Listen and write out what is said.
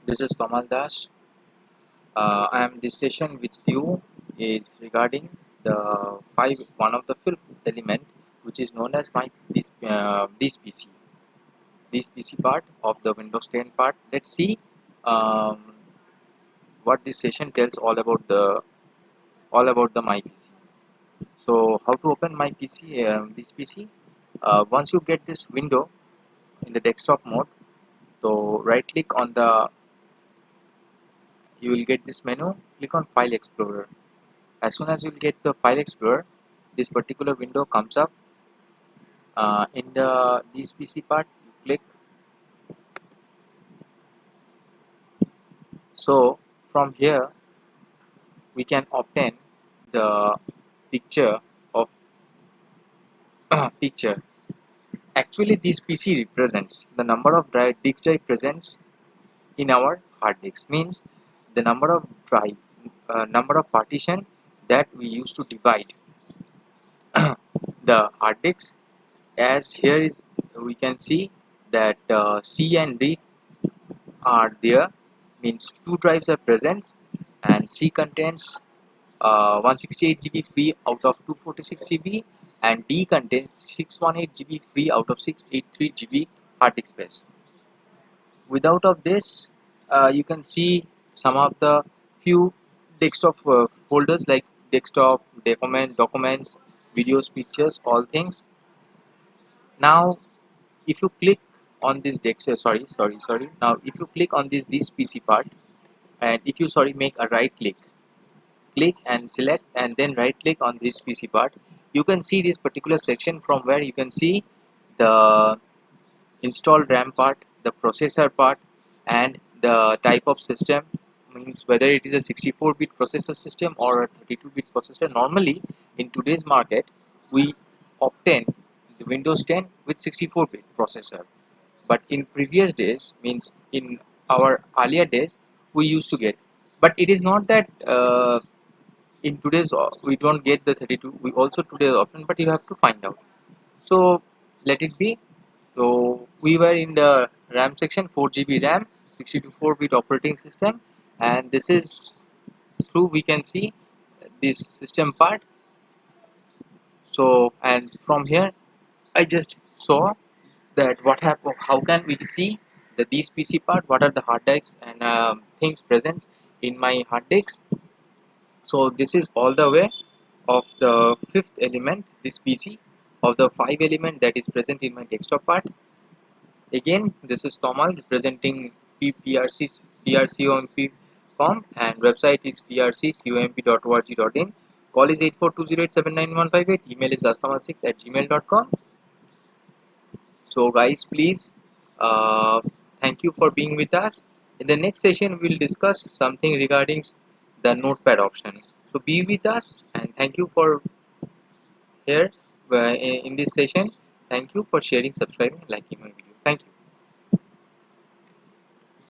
This is Kamal Das. I am this session with you is regarding the one of the fifth element, which is known as this PC. This PC part of the Windows 10 part. Let's see um, what this session tells all about the my PC. So how to open my PC? This PC. Once you get this window in the desktop mode, so right click on the. You will get this menu. Click on File Explorer. As soon as you get the File Explorer, this particular window comes up. In the this PC part, you click. So from here we can obtain the picture of picture. Actually, this PC represents the number of disk drive presents in our hard disk. Means the number of number of partition that we used to divide the hard disk. As here is, we can see that C and D are there, means two drives are present, and C contains 168 GB free out of 246 GB, and D contains 618 GB free out of 683 GB hard disk space. Without of this, you can see some of the few desktop folders like desktop, documents, videos, pictures, all things. Now if you click on this sorry, now if you click on this PC part, and if you make a right click and select, and then right click on this PC part, you can see this particular section from where you can see the installed RAM part, the processor part, and the type of system, means whether it is a 64-bit processor system or a 32-bit processor. Normally in today's market we obtain the Windows 10 with 64-bit processor, but in previous days, means in our earlier days, we used to get, but it is not that in today's we don't get the 32, we also today often, but you have to find out. So let it be. So we were in the RAM section, 4 GB RAM, 64-bit operating system, and this is through we can see this system part. So, and from here I just saw that what happened, how can we see the these PC part, what are the hard disks and things present in my hard disk. So this is all the way of the fifth element, this PC, of the five element that is present in my desktop part. Again, this is Tomal representing PRCOMP form, and website is prccomp.org.in. Call is 8420879158. Email is dastamal6@gmail.com. So guys, please, uh, thank you for being with us. In the next session we'll discuss something regarding the notepad option. So be with us, and thank you for here in this session. Thank you for sharing, subscribing, liking my video. Thank you.